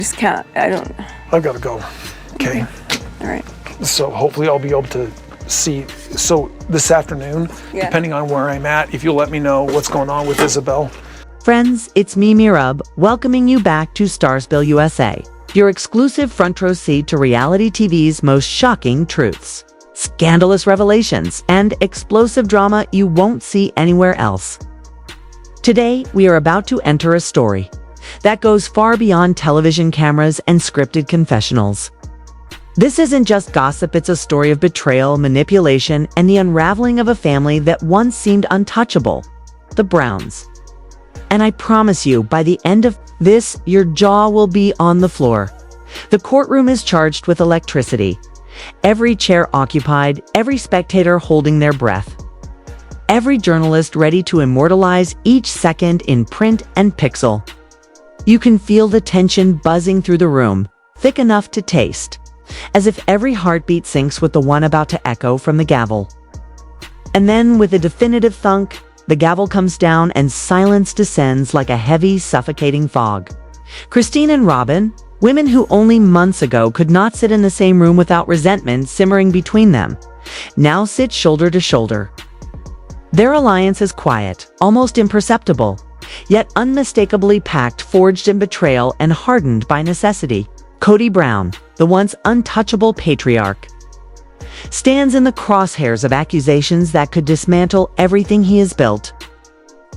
Just can't, I don't. I've got to go. Okay. All right. So hopefully I'll be able to see. So this afternoon, depending on where I'm at, if you'll let me know what's going on with Isabel. Friends, it's me, Meerab, welcoming you back to Starspill USA, your exclusive front row seat to reality TV's most shocking truths, scandalous revelations, and explosive drama you won't see anywhere else. Today, we are about to enter a story that goes far beyond television cameras and scripted confessionals. This isn't just gossip, it's a story of betrayal, manipulation, and the unraveling of a family that once seemed untouchable, the Browns. And I promise you, by the end of this, your jaw will be on the floor. The courtroom is charged with electricity. Every chair occupied, every spectator holding their breath. Every journalist ready to immortalize each second in print and pixel. You can feel the tension buzzing through the room, thick enough to taste, as if every heartbeat syncs with the one about to echo from the gavel. And then, with a definitive thunk, the gavel comes down and silence descends like a heavy, suffocating fog. Christine and Robyn, women who only months ago could not sit in the same room without resentment simmering between them, now sit shoulder to shoulder. Their alliance is quiet, almost imperceptible, yet unmistakably packed, forged in betrayal and hardened by necessity. Kody Brown, the once untouchable patriarch, stands in the crosshairs of accusations that could dismantle everything he has built.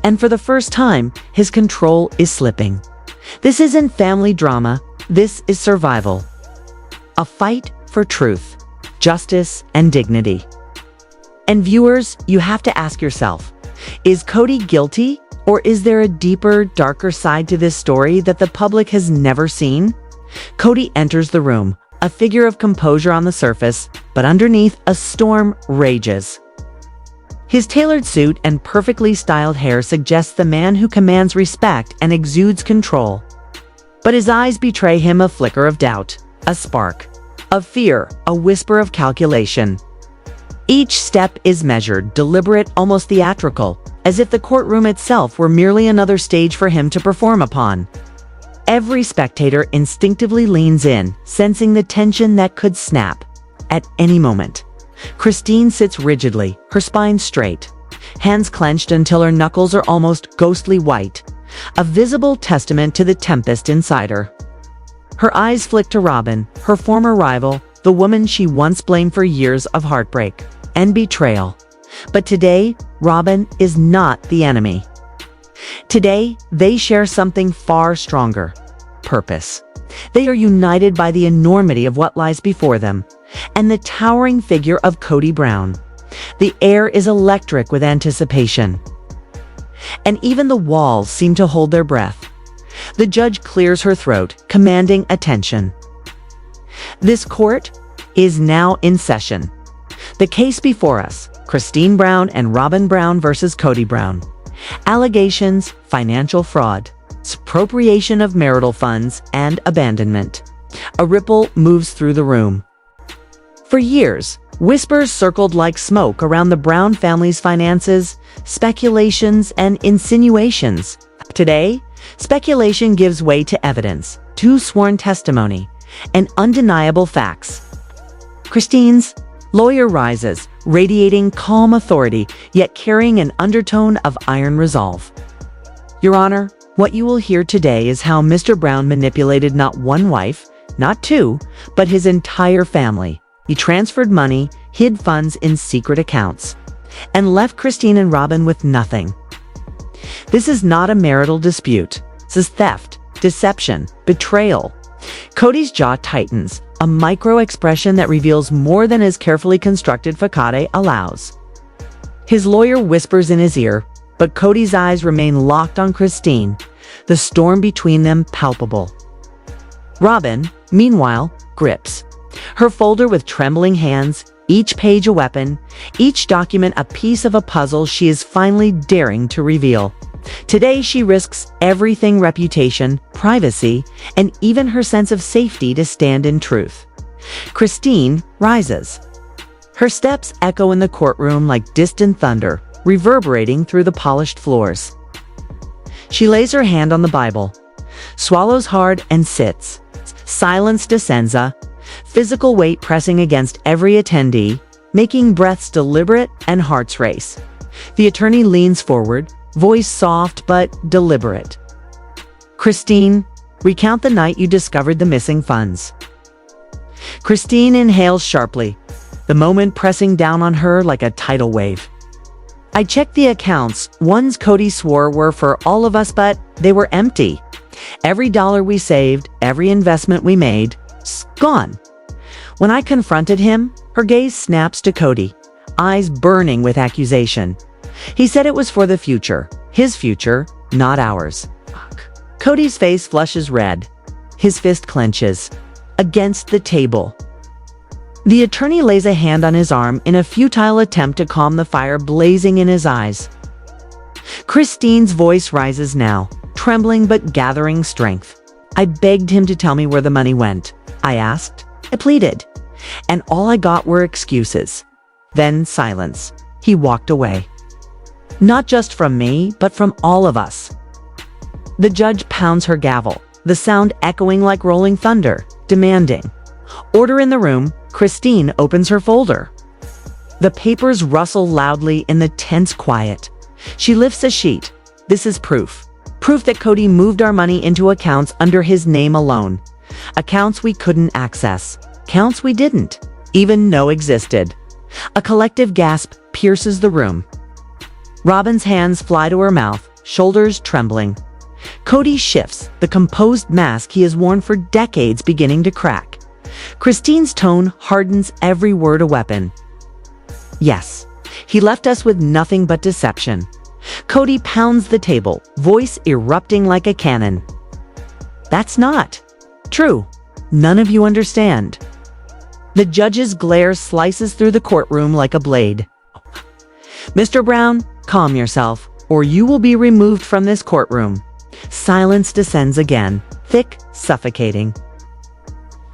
And for the first time, his control is slipping. This isn't family drama, this is survival. A fight for truth, justice, and dignity. And viewers, you have to ask yourself, is Kody guilty, or is there a deeper, darker side to this story that the public has never seen? Kody enters the room, a figure of composure on the surface, but underneath, a storm rages. His tailored suit and perfectly styled hair suggests the man who commands respect and exudes control. But his eyes betray him a flicker of doubt, a spark of fear, a whisper of calculation. Each step is measured, deliberate, almost theatrical, as if the courtroom itself were merely another stage for him to perform upon. Every spectator instinctively leans in, sensing the tension that could snap at any moment. Christine sits rigidly, her spine straight, hands clenched until her knuckles are almost ghostly white, a visible testament to the tempest inside her. Her eyes flick to Robyn, her former rival, the woman she once blamed for years of heartbreak and betrayal. But today, Robyn is not the enemy. Today, they share something far stronger: purpose. They are united by the enormity of what lies before them, and the towering figure of Kody Brown. The air is electric with anticipation, and even the walls seem to hold their breath. The judge clears her throat, commanding attention. This court is now in session. The case before us: Christine Brown and Robyn Brown versus Kody Brown. Allegations: financial fraud, appropriation of marital funds, and abandonment. A ripple moves through the room. For years, whispers circled like smoke around the Brown family's finances, speculations and insinuations. Today, speculation gives way to evidence, to sworn testimony, and undeniable facts. Christine's lawyer rises, radiating calm authority, yet carrying an undertone of iron resolve. Your Honor, what you will hear today is how Mr. Brown manipulated not one wife, not two, but his entire family. He transferred money, hid funds in secret accounts, and left Christine and Robyn with nothing. This is not a marital dispute. This is theft, deception, betrayal. Kody's jaw tightens, a micro-expression that reveals more than his carefully constructed facade allows. His lawyer whispers in his ear, but Kody's eyes remain locked on Christine, the storm between them palpable. Robyn, meanwhile, grips her folder with trembling hands, each page a weapon, each document a piece of a puzzle she is finally daring to reveal. Today she risks everything: reputation, privacy, and even her sense of safety to stand in truth. Christine rises. Her steps echo in the courtroom like distant thunder, reverberating through the polished floors. She lays her hand on the Bible, swallows hard and sits. Silence descends, a physical weight pressing against every attendee, making breaths deliberate and hearts race. The attorney leans forward, voice soft but deliberate. Christine, recount the night you discovered the missing funds. Christine inhales sharply, the moment pressing down on her like a tidal wave. I checked the accounts. Ones Kody swore were for all of us, but they were empty. Every dollar we saved, every investment we made, gone. When I confronted him, her gaze snaps to Kody, eyes burning with accusation. He said it was for the future, his future, not ours. Kody's face flushes red. His fist clenches against the table. The attorney lays a hand on his arm in a futile attempt to calm the fire blazing in his eyes. Christine's voice rises now, trembling but gathering strength. I begged him to tell me where the money went. I asked. I pleaded. And all I got were excuses. Then silence. He walked away. Not just from me, but from all of us. The judge pounds her gavel, the sound echoing like rolling thunder, demanding. Order in the room. Christine opens her folder. The papers rustle loudly in the tense quiet. She lifts a sheet. This is proof. Proof that Kody moved our money into accounts under his name alone. Accounts we couldn't access. Accounts we didn't even know existed. A collective gasp pierces the room. Robyn's hands fly to her mouth, shoulders trembling. Kody shifts, the composed mask he has worn for decades beginning to crack. Christine's tone hardens, every word a weapon. Yes, he left us with nothing but deception. Kody pounds the table, voice erupting like a cannon. That's not true. None of you understand. The judge's glare slices through the courtroom like a blade. Mr. Brown, calm yourself, or you will be removed from this courtroom. Silence descends again, thick, suffocating.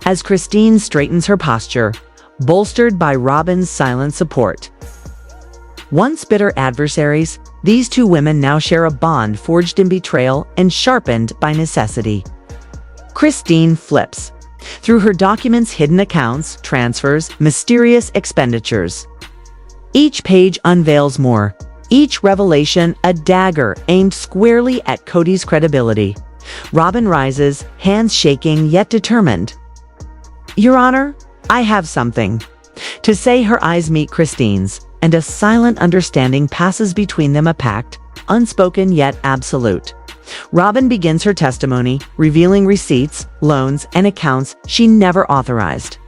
As Christine straightens her posture, bolstered by Robyn's silent support. Once bitter adversaries, these two women now share a bond forged in betrayal and sharpened by necessity. Christine flips. Through her documents, hidden accounts, transfers, mysterious expenditures. Each page unveils more. Each revelation a dagger aimed squarely at Kody's credibility. Robyn rises, hands shaking yet determined. Your Honor, I have something to say. Her eyes meet Christine's, and a silent understanding passes between them, a pact, unspoken yet absolute. Robyn begins her testimony, revealing receipts, loans, and accounts she never authorized.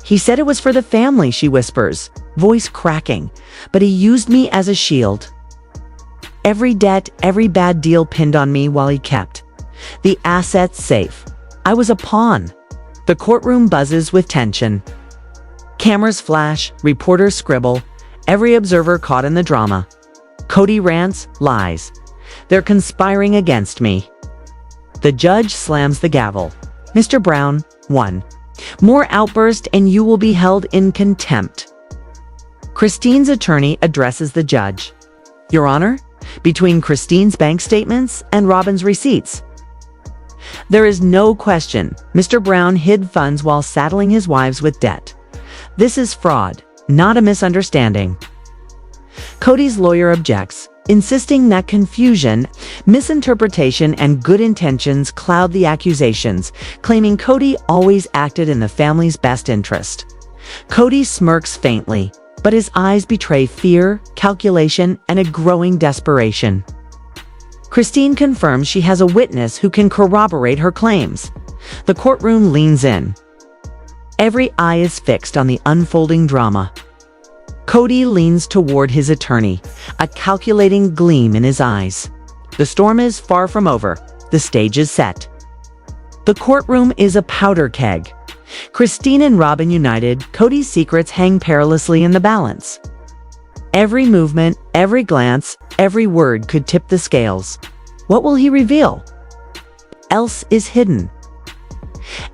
He said it was for the family, she whispers, voice cracking, but he used me as a shield. Every debt, every bad deal pinned on me while he kept the assets safe. I was a pawn. The courtroom buzzes with tension. Cameras flash, reporters scribble, every observer caught in the drama. Kody rants, lies. They're conspiring against me. The judge slams the gavel. Mr. Brown, 1. More outburst and you will be held in contempt. Christine's attorney addresses the judge. Your Honor, between Christine's bank statements and Robyn's receipts, there is no question Mr. Brown hid funds while saddling his wives with debt. This is fraud, not a misunderstanding. Kody's lawyer objects, insisting that confusion, misinterpretation, and good intentions cloud the accusations, claiming Kody always acted in the family's best interest. Kody smirks faintly, but his eyes betray fear, calculation, and a growing desperation. Christine confirms she has a witness who can corroborate her claims. The courtroom leans in. Every eye is fixed on the unfolding drama. Kody leans toward his attorney, a calculating gleam in his eyes. The storm is far from over. The stage is set. The courtroom is a powder keg. Christine and Robyn united, Kody's secrets hang perilously in the balance. Every movement, every glance, every word could tip the scales. What will he reveal? Else is hidden.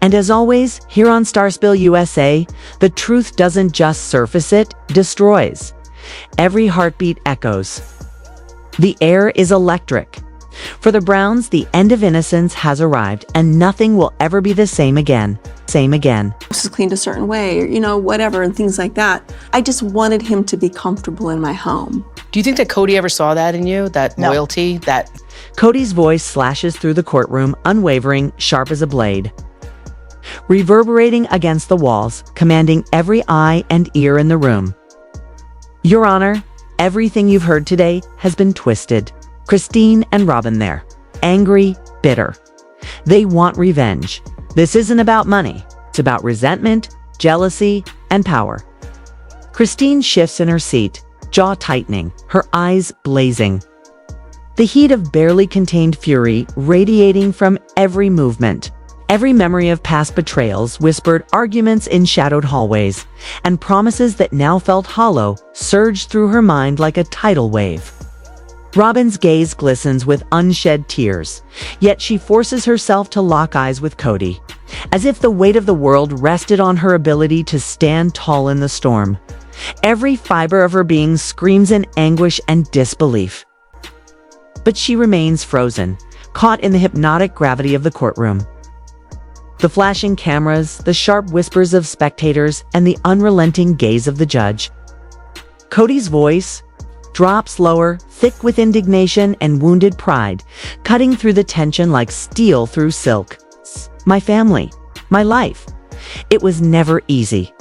And as always, here on Starspill USA, the truth doesn't just surface, it destroys. Every heartbeat echoes. The air is electric. For the Browns, the end of innocence has arrived, and nothing will ever be the same again. This is cleaned a certain way, or, whatever, and things like that. I just wanted him to be comfortable in my home. Do you think that Kody ever saw that in you? That loyalty? That Kody's voice slashes through the courtroom, unwavering, sharp as a blade. Reverberating against the walls, commanding every eye and ear in the room. Your Honor, everything you've heard today has been twisted. Christine and Robyn there. Angry, bitter. They want revenge. This isn't about money. It's about resentment, jealousy, and power. Christine shifts in her seat, jaw tightening, her eyes blazing. The heat of barely contained fury radiating from every movement. Every memory of past betrayals, whispered arguments in shadowed hallways, and promises that now felt hollow surged through her mind like a tidal wave. Robyn's gaze glistens with unshed tears, yet she forces herself to lock eyes with Kody, as if the weight of the world rested on her ability to stand tall in the storm. Every fiber of her being screams in anguish and disbelief. But she remains frozen, caught in the hypnotic gravity of the courtroom. The flashing cameras, the sharp whispers of spectators, and the unrelenting gaze of the judge. Kody's voice drops lower, thick with indignation and wounded pride, cutting through the tension like steel through silk. My family, my life. It was never easy.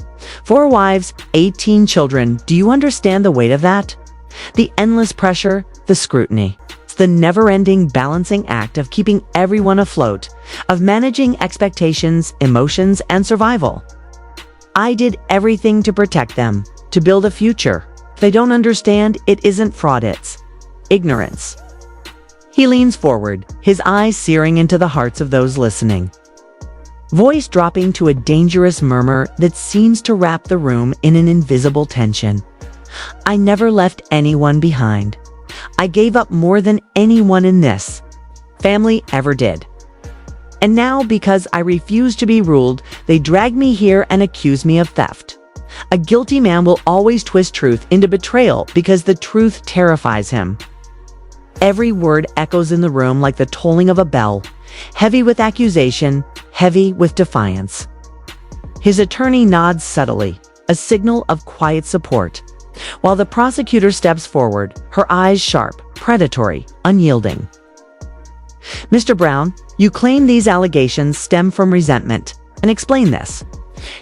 4 wives, 18 children. Do you understand the weight of that? The endless pressure, the scrutiny. It's the never-ending balancing act of keeping everyone afloat, of managing expectations, emotions, and survival. I did everything to protect them, to build a future. If they don't understand, it isn't fraud, it's ignorance. He leans forward, his eyes searing into the hearts of those listening. Voice dropping to a dangerous murmur that seems to wrap the room in an invisible tension. I never left anyone behind. I gave up more than anyone in this family ever did. And now, because I refuse to be ruled, they drag me here and accuse me of theft. A guilty man will always twist truth into betrayal because the truth terrifies him. Every word echoes in the room like the tolling of a bell, heavy with accusation, heavy with defiance. His attorney nods subtly, a signal of quiet support, while the prosecutor steps forward, her eyes sharp, predatory, unyielding. Mr. Brown, you claim these allegations stem from resentment, and explain this.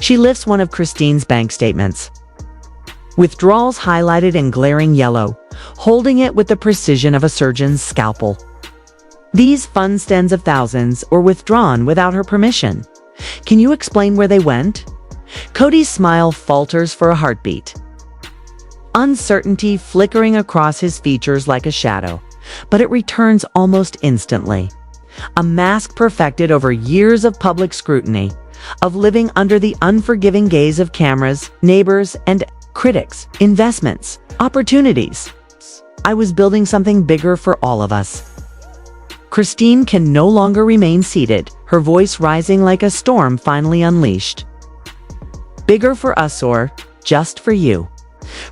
She lifts one of Christine's bank statements. Withdrawals highlighted in glaring yellow, holding it with the precision of a surgeon's scalpel. These funds, tens of thousands, were withdrawn without her permission. Can you explain where they went? Kody's smile falters for a heartbeat. Uncertainty flickering across his features like a shadow, but it returns almost instantly. A mask perfected over years of public scrutiny, of living under the unforgiving gaze of cameras, neighbors, and critics, investments, opportunities. I was building something bigger for all of us. Christine can no longer remain seated, her voice rising like a storm finally unleashed. Bigger for us, or just for you.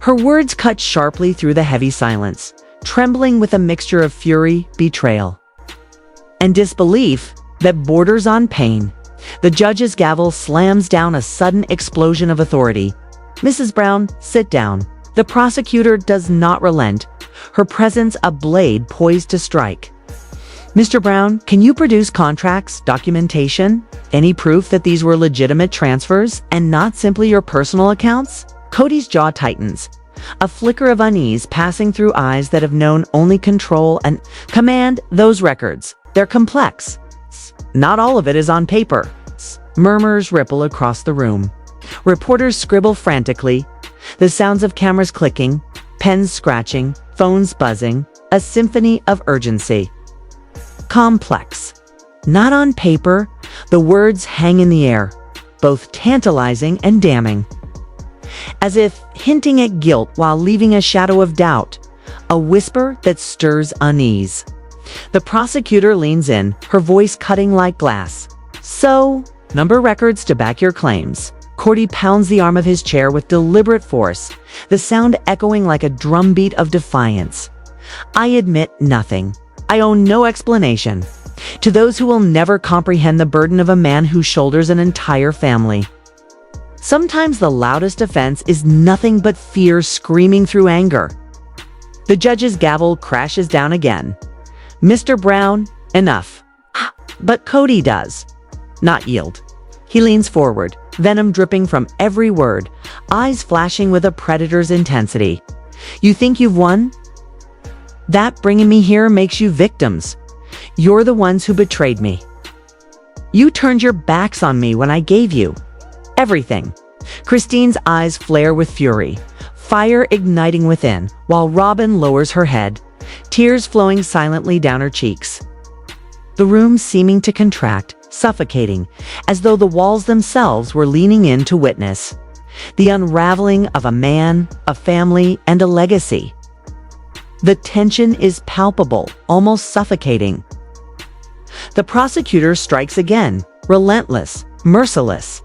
Her words cut sharply through the heavy silence, trembling with a mixture of fury, betrayal, and disbelief that borders on pain. The judge's gavel slams down a sudden explosion of authority. Mrs. Brown, sit down. The prosecutor does not relent, her presence a blade poised to strike. Mr. Brown, can you produce contracts, documentation, any proof that these were legitimate transfers and not simply your personal accounts? Kody's jaw tightens, a flicker of unease passing through eyes that have known only control and command. Those records, they're complex. Not all of it is on paper. Murmurs ripple across the room. Reporters scribble frantically, the sounds of cameras clicking, pens scratching, phones buzzing, a symphony of urgency. Complex. Not on paper, the words hang in the air, both tantalizing and damning. As if hinting at guilt while leaving a shadow of doubt, a whisper that stirs unease. The prosecutor leans in, her voice cutting like glass. So, number records to back your claims. Kody pounds the arm of his chair with deliberate force, the sound echoing like a drumbeat of defiance. I admit nothing. I owe no explanation. To those who will never comprehend the burden of a man who shoulders an entire family. Sometimes the loudest offense is nothing but fear screaming through anger. The judge's gavel crashes down again. Mr. Brown, enough. But Kody does not yield. He leans forward, venom dripping from every word, eyes flashing with a predator's intensity. You think you've won? That bringing me here makes you victims. You're the ones who betrayed me. You turned your backs on me when I gave you everything. Christine's eyes flare with fury, fire igniting within, while Robyn lowers her head, tears flowing silently down her cheeks. The room seeming to contract, suffocating, as though the walls themselves were leaning in to witness the unraveling of a man, a family, and a legacy. The tension is palpable, almost suffocating. The prosecutor strikes again, relentless, merciless.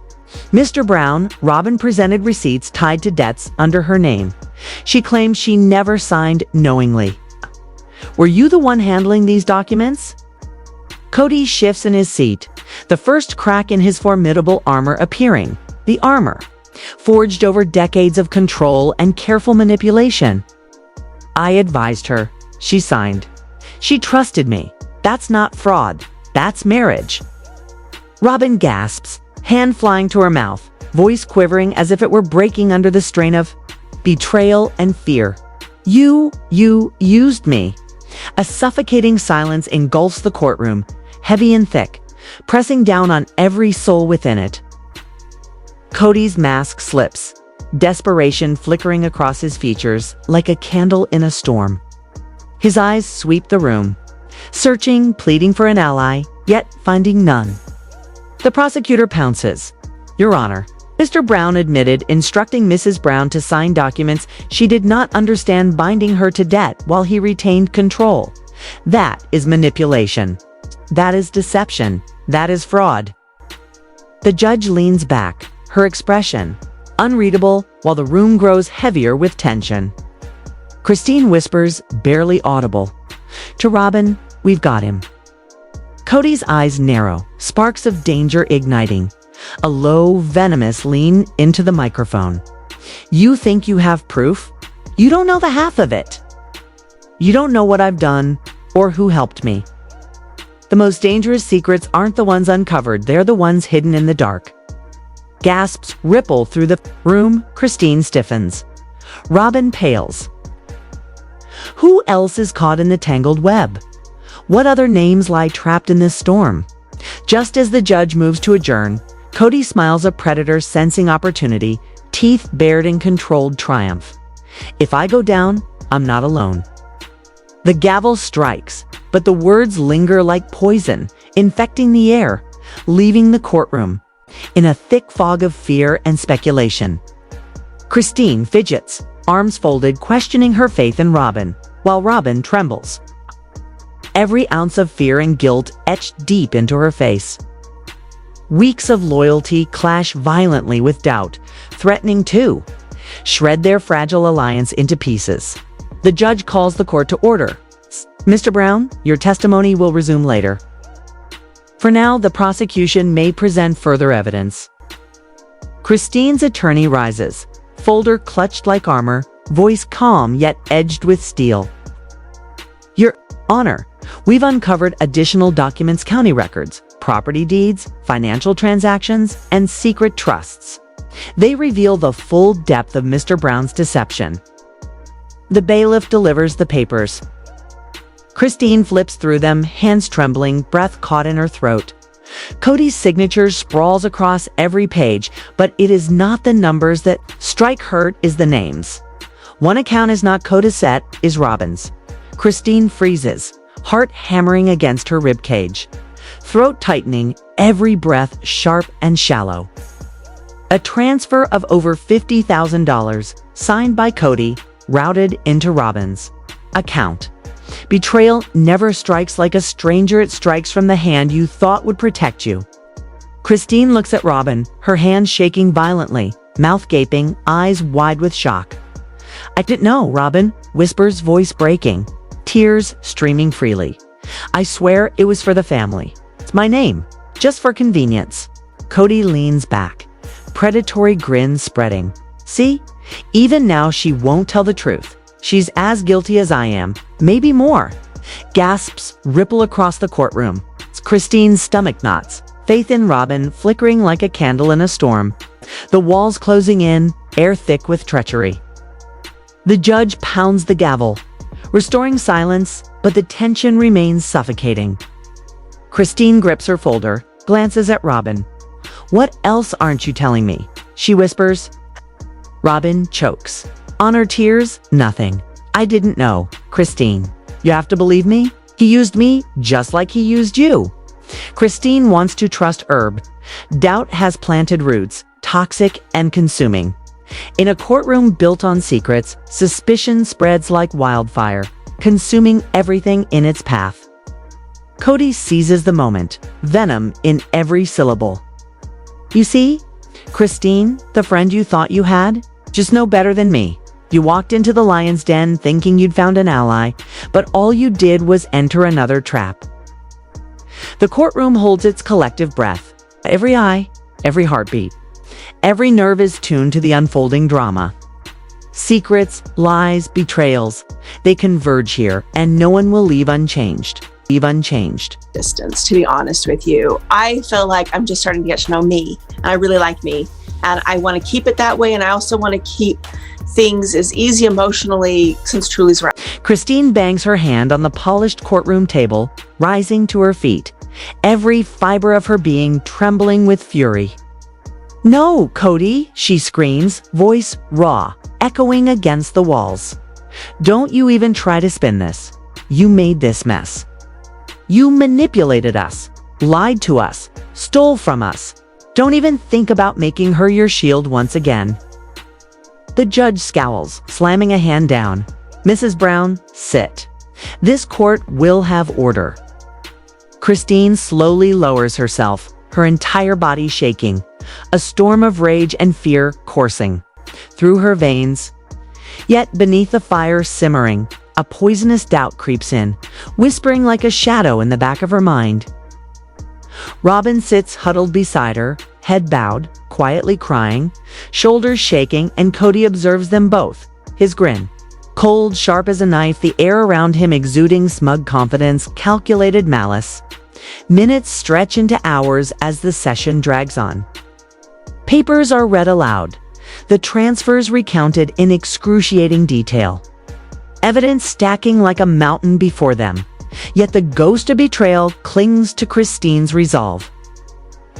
Mr. Brown, Robyn presented receipts tied to debts under her name. She claims she never signed knowingly. Were you the one handling these documents? Kody shifts in his seat, the first crack in his formidable armor appearing. The armor, forged over decades of control and careful manipulation. I advised her. She signed. She trusted me. That's not fraud. That's marriage. Robyn gasps, hand flying to her mouth, voice quivering as if it were breaking under the strain of betrayal and fear. You used me. A suffocating silence engulfs the courtroom, heavy and thick, pressing down on every soul within it. Kody's mask slips, desperation flickering across his features like a candle in a storm. His eyes sweep the room, searching, pleading for an ally, yet finding none. The prosecutor pounces. Your Honor, Mr. Brown admitted instructing Mrs. Brown to sign documents she did not understand, binding her to debt while he retained control. That is manipulation. That is deception. That is fraud. The judge leans back, her expression unreadable, while the room grows heavier with tension. Christine whispers, barely audible. To Robyn, we've got him. Kody's eyes narrow, sparks of danger igniting. A low, venomous lean into the microphone. You think you have proof? You don't know the half of it. You don't know what I've done or who helped me. The most dangerous secrets aren't the ones uncovered, they're the ones hidden in the dark. Gasps ripple through the room. Christine stiffens. Robyn pales. Who else is caught in the tangled web? What other names lie trapped in this storm? Just as the judge moves to adjourn, Kody smiles, a predator sensing opportunity, teeth bared in controlled triumph. If I go down, I'm not alone. The gavel strikes, but the words linger like poison, infecting the air, leaving the courtroom in a thick fog of fear and speculation. Christine fidgets, arms folded, questioning her faith in Robyn, while Robyn trembles. Every ounce of fear and guilt etched deep into her face. Weeks of loyalty clash violently with doubt, threatening to shred their fragile alliance into pieces. The judge calls the court to order. Mr. Brown, your testimony will resume later. For now, the prosecution may present further evidence. Christine's attorney rises, folder clutched like armor, voice calm yet edged with steel. Your Honor, we've uncovered additional documents, county records, property deeds, financial transactions, and secret trusts. They reveal the full depth of Mr. Brown's deception. The bailiff delivers the papers. Christine flips through them, hands trembling, breath caught in her throat. Kody's signature sprawls across every page, but it is not the numbers that strike her, is the names. One account is not Kody's, set is Robyn's. Christine freezes, heart hammering against her ribcage, throat tightening, every breath sharp and shallow. A transfer of over $50,000, signed by Kody, routed into Robyn's account. Betrayal never strikes like a stranger, it strikes from the hand you thought would protect you. Christine looks at Robyn, her hands shaking violently, mouth gaping, eyes wide with shock. I didn't know, Robyn, whispers, voice breaking, tears streaming freely. I swear it was for the family. It's my name, just for convenience. Kody leans back, predatory grin spreading. See? Even now she won't tell the truth. She's as guilty as I am, maybe more. Gasps ripple across the courtroom. It's Christine's stomach knots, faith in Robyn flickering like a candle in a storm. The walls closing in, air thick with treachery. The judge pounds the gavel, restoring silence, but the tension remains suffocating. Christine grips her folder, glances at Robyn. "What else aren't you telling me?" she whispers. Robyn chokes. On her tears, nothing. "I didn't know, Christine. You have to believe me? He used me just like he used you." Christine wants to trust Herb. Doubt has planted roots, toxic and consuming. In a courtroom built on secrets, suspicion spreads like wildfire, consuming everything in its path. Kody seizes the moment, venom in every syllable. "You see, Christine, the friend you thought you had, just no better than me. You walked into the lion's den thinking you'd found an ally, but all you did was enter another trap." The courtroom holds its collective breath. Every eye, every heartbeat. Every nerve is tuned to the unfolding drama. Secrets, lies, betrayals, they converge here, and no one will leave unchanged. Distance, to be honest with you. I feel like I'm just starting to get to know me, and I really like me, and I want to keep it that way, and I also want to keep things as easy emotionally since Truly's around. Christine bangs her hand on the polished courtroom table, rising to her feet, every fiber of her being trembling with fury. "No, Kody," she screams, voice raw, echoing against the walls. "Don't you even try to spin this. You made this mess. You manipulated us, lied to us, stole from us. Don't even think about making her your shield once again." The judge scowls, slamming a hand down. "Mrs. Brown, sit. This court will have order." Christine slowly lowers herself, her entire body shaking, a storm of rage and fear coursing through her veins. Yet beneath the fire simmering, a poisonous doubt creeps in, whispering like a shadow in the back of her mind. Robyn sits huddled beside her, head bowed, quietly crying, shoulders shaking, and Kody observes them both, his grin. Cold, sharp as a knife, the air around him exuding smug confidence, calculated malice. Minutes stretch into hours as the session drags on. Papers are read aloud, the transfers recounted in excruciating detail. Evidence stacking like a mountain before them, yet the ghost of betrayal clings to Christine's resolve.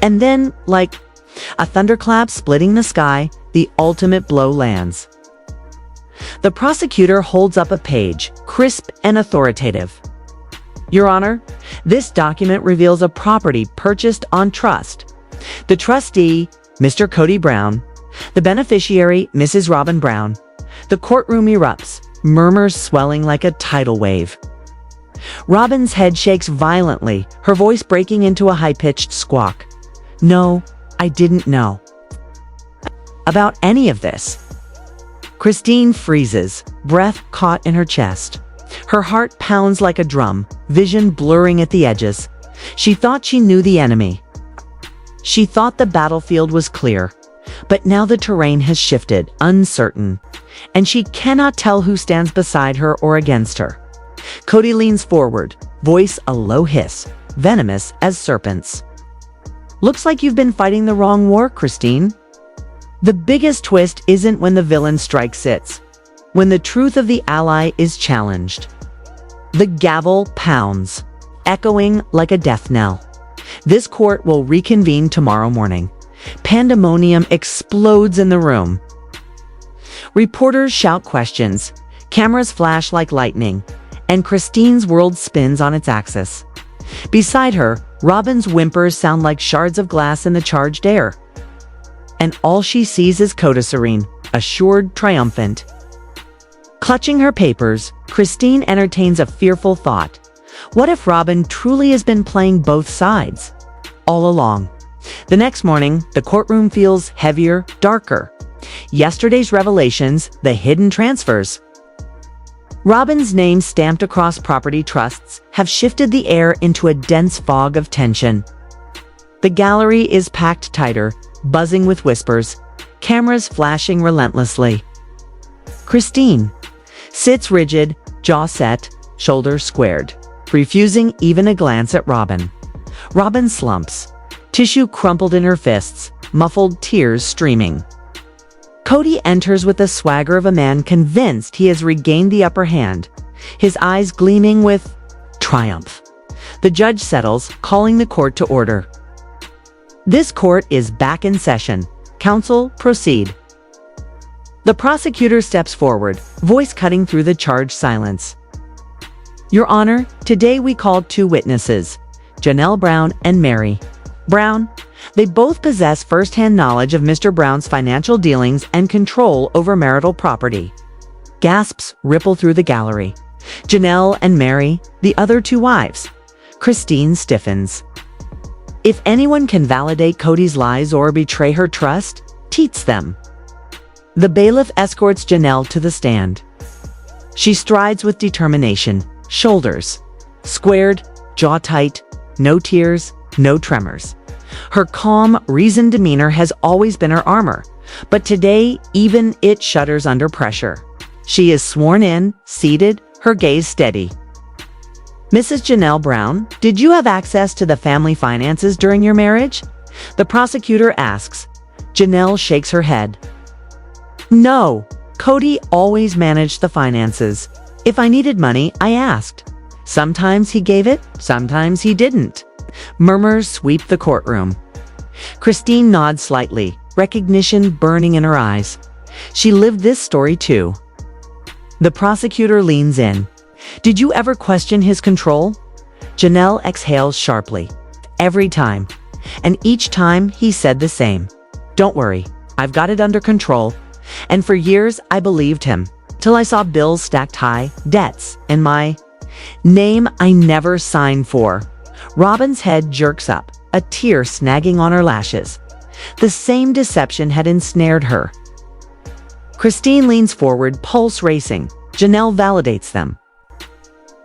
And then, like a thunderclap splitting the sky, the ultimate blow lands. The prosecutor holds up a page, crisp and authoritative. "Your Honor, this document reveals a property purchased on trust. The trustee, Mr. Kody Brown, the beneficiary, Mrs. Robyn Brown." The courtroom erupts, murmurs swelling like a tidal wave. Robyn's head shakes violently, her voice breaking into a high-pitched squawk. "No, I didn't know about any of this." Christine freezes, breath caught in her chest. Her heart pounds like a drum, vision blurring at the edges. She thought she knew the enemy. She thought the battlefield was clear, but now the terrain has shifted, uncertain, and she cannot tell who stands beside her or against her. Kody leans forward, voice a low hiss, venomous as serpents. "Looks like you've been fighting the wrong war, Christine." The biggest twist isn't when the villain strikes it, when the truth of the ally is challenged. The gavel pounds, echoing like a death knell. This court will reconvene tomorrow morning. Pandemonium explodes in the room. Reporters shout questions, cameras flash like lightning, and Christine's world spins on its axis. Beside her, Robyn's whimpers sound like shards of glass in the charged air. And all she sees is Kody serene, assured, triumphant. Clutching her papers, Christine entertains a fearful thought. What if Robyn truly has been playing both sides all along? The next morning, the courtroom feels heavier, darker. Yesterday's revelations, the hidden transfers. Robyn's name stamped across property trusts have shifted the air into a dense fog of tension. The gallery is packed tighter, buzzing with whispers, cameras flashing relentlessly. Christine sits rigid, jaw set, shoulders squared, refusing even a glance at Robyn. Robyn slumps, tissue crumpled in her fists, muffled tears streaming. Kody enters with the swagger of a man convinced he has regained the upper hand, his eyes gleaming with triumph. The judge settles, calling the court to order. This court is back in session. Counsel, proceed. The prosecutor steps forward, voice cutting through the charged silence. Your Honor, today we called two witnesses, Janelle Brown and Mary Brown. They both possess first-hand knowledge of Mr. Brown's financial dealings and control over marital property. Gasps ripple through the gallery. Janelle and Mary, the other two wives. Christine stiffens. If anyone can validate Kody's lies or betray her trust, teats them. The bailiff escorts Janelle to the stand. She strides with determination, shoulders squared, jaw tight, no tears, no tremors. Her calm, reasoned demeanor has always been her armor, but today even it shudders under pressure. She is sworn in, seated, her gaze steady. Mrs. Janelle Brown, did you have access to the family finances during your marriage? The prosecutor asks. Janelle shakes her head. No, Kody always managed the finances. If I needed money, I asked. Sometimes he gave it, sometimes he didn't. Murmurs sweep the courtroom. Christine nods slightly, recognition burning in her eyes. She lived this story too. The prosecutor leans in. Did you ever question his control? Janelle exhales sharply. Every time. And each time he said the same. Don't worry, I've got it under control. And for years I believed him, till I saw bills stacked high, debts, and my name I never signed for. Robyn's head jerks up, a tear snagging on her lashes. The same deception had ensnared her. Christine leans forward, pulse racing. Janelle validates them.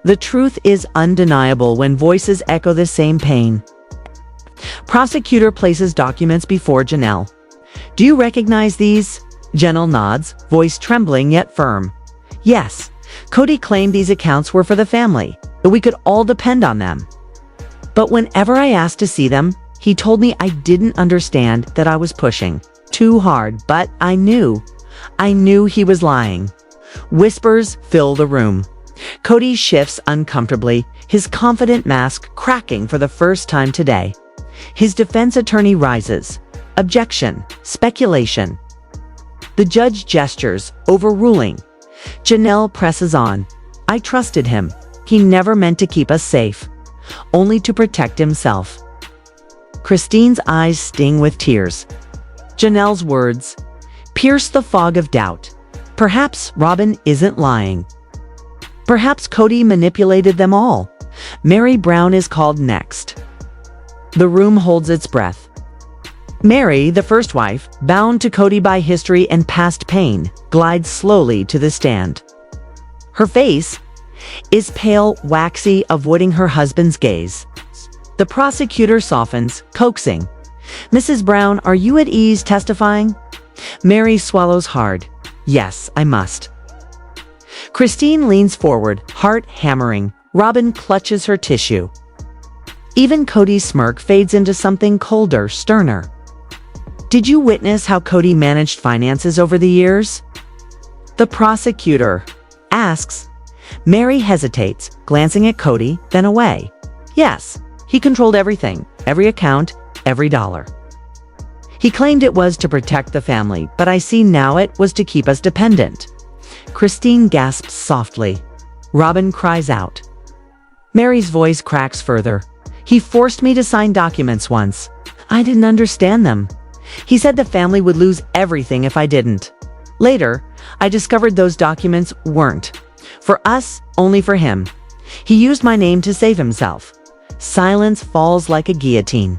The truth is undeniable when voices echo the same pain. Prosecutor places documents before Janelle. Do you recognize these? Janelle nods, voice trembling yet firm. Yes, Kody claimed these accounts were for the family, that we could all depend on them. But whenever I asked to see them, he told me I didn't understand, that I was pushing too hard, but I knew he was lying. Whispers fill the room. Kody shifts uncomfortably, his confident mask cracking for the first time today. His defense attorney rises. Objection, speculation. The judge gestures, overruling. Janelle presses on. I trusted him. He never meant to keep us safe, only to protect himself. Christine's eyes sting with tears. Janelle's words pierce the fog of doubt. Perhaps Robyn isn't lying. Perhaps Kody manipulated them all. Mary Brown is called next. The room holds its breath. Mary, the first wife, bound to Kody by history and past pain, glides slowly to the stand. Her face is pale, waxy, avoiding her husband's gaze. The prosecutor softens, coaxing. Mrs. Brown, are you at ease testifying? Mary swallows hard. Yes, I must. Christine leans forward, heart hammering. Robyn clutches her tissue. Even Kody's smirk fades into something colder, sterner. Did you witness how Kody managed finances over the years? The prosecutor asks. Mary hesitates, glancing at Kody, then away. Yes, he controlled everything, every account, every dollar. He claimed it was to protect the family, but I see now it was to keep us dependent. Christine gasps softly. Robyn cries out. Mary's voice cracks further. He forced me to sign documents once. I didn't understand them. He said the family would lose everything if I didn't. Later, I discovered those documents weren't. For us, only for him. He used my name to save himself. Silence falls like a guillotine.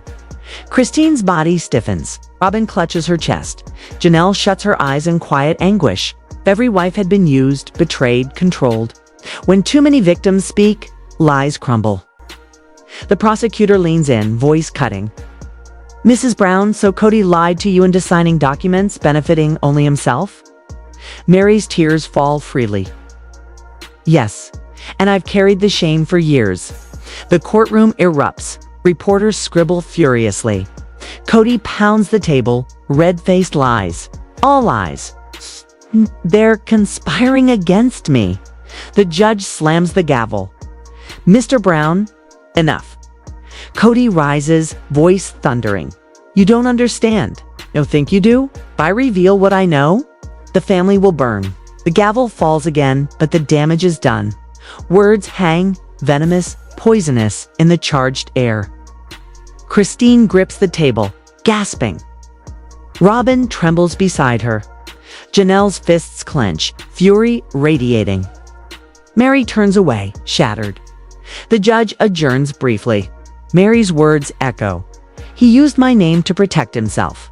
Christine's body stiffens. Robyn clutches her chest. Janelle shuts her eyes in quiet anguish. Every wife had been used, betrayed, controlled. When too many victims speak, lies crumble. The prosecutor leans in, voice cutting. Mrs. Brown, so Kody lied to you into signing documents benefiting only himself? Mary's tears fall freely. Yes, and I've carried the shame for years. The courtroom erupts. Reporters scribble furiously. Kody pounds the table, red-faced lies. All lies. They're conspiring against me. The judge slams the gavel. Mr. Brown, enough. Kody rises, voice thundering. You don't understand. No, think you do? If I reveal what I know, the family will burn. The gavel falls again, but the damage is done. Words hang, venomous, poisonous, in the charged air. Christine grips the table, gasping. Robyn trembles beside her. Janelle's fists clench, fury radiating. Mary turns away, shattered. The judge adjourns briefly. Mary's words echo. He used my name to protect himself.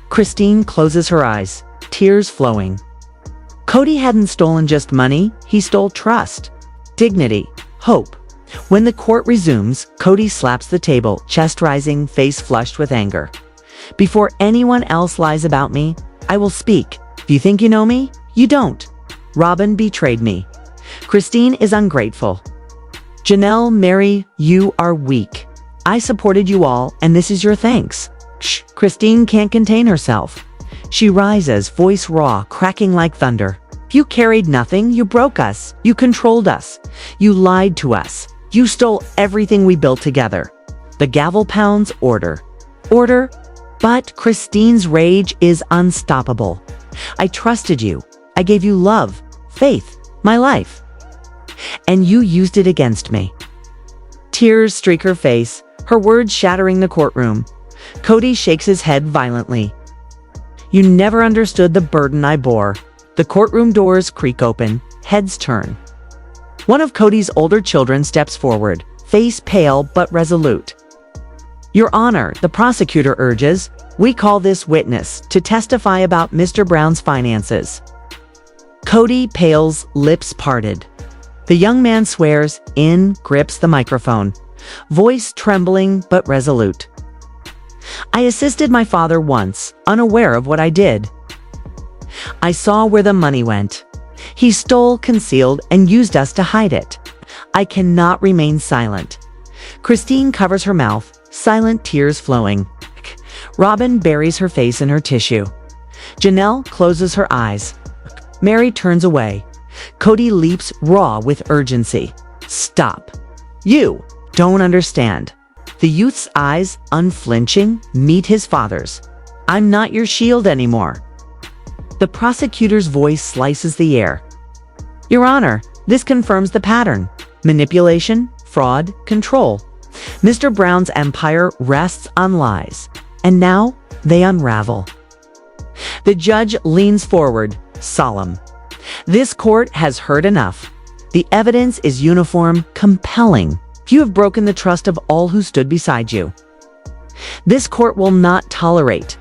Christine closes her eyes, tears flowing. Kody hadn't stolen just money, he stole trust, dignity, hope. When the court resumes, Kody slaps the table, chest rising, face flushed with anger. Before anyone else lies about me, I will speak. If you think you know me, you don't. Robyn betrayed me. Christine is ungrateful. Janelle, Mary, you are weak. I supported you all, and this is your thanks. Shh, Christine can't contain herself. She rises, voice raw, cracking like thunder. You carried nothing, you broke us, you controlled us, you lied to us, you stole everything we built together. The gavel pounds, order. Order, but Christine's rage is unstoppable. I trusted you. I gave you love, faith, my life. And you used it against me. Tears streak her face, her words shattering the courtroom. Kody shakes his head violently. You never understood the burden I bore. The courtroom doors creak open, heads turn. One of Kody's older children steps forward, face pale but resolute. Your Honor, the prosecutor urges, we call this witness to testify about Mr. Brown's finances. Kody pales, lips parted. The young man swears, grips the microphone, voice trembling but resolute. I assisted my father once, unaware of what I did. I saw where the money went. He stole, concealed, and used us to hide it. I cannot remain silent. Christine covers her mouth, silent tears flowing. Robyn buries her face in her tissue. Janelle closes her eyes. Mary turns away. Kody leaps raw with urgency. Stop. You don't understand. The youth's eyes, unflinching, meet his father's. I'm not your shield anymore. The prosecutor's voice slices the air. Your Honor, this confirms the pattern. Manipulation, fraud, control. Mr. Brown's empire rests on lies, and now they unravel. The judge leans forward, solemn. This court has heard enough. The evidence is uniform, compelling. You have broken the trust of all who stood beside you. This court will not tolerate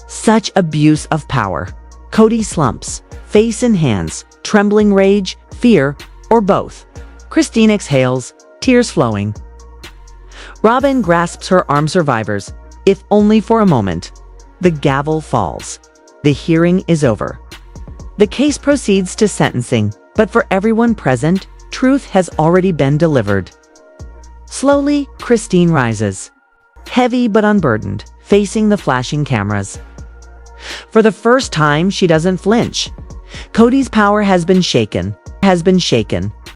such abuse of power. Kody slumps, face in hands, trembling rage, fear, or both. Christine exhales, tears flowing. Robyn grasps her armed survivors, if only for a moment. The gavel falls. The hearing is over. The case proceeds to sentencing, but for everyone present, truth has already been delivered. Slowly, Christine rises, heavy but unburdened, facing the flashing cameras. For the first time, she doesn't flinch. Kody's power has been shaken.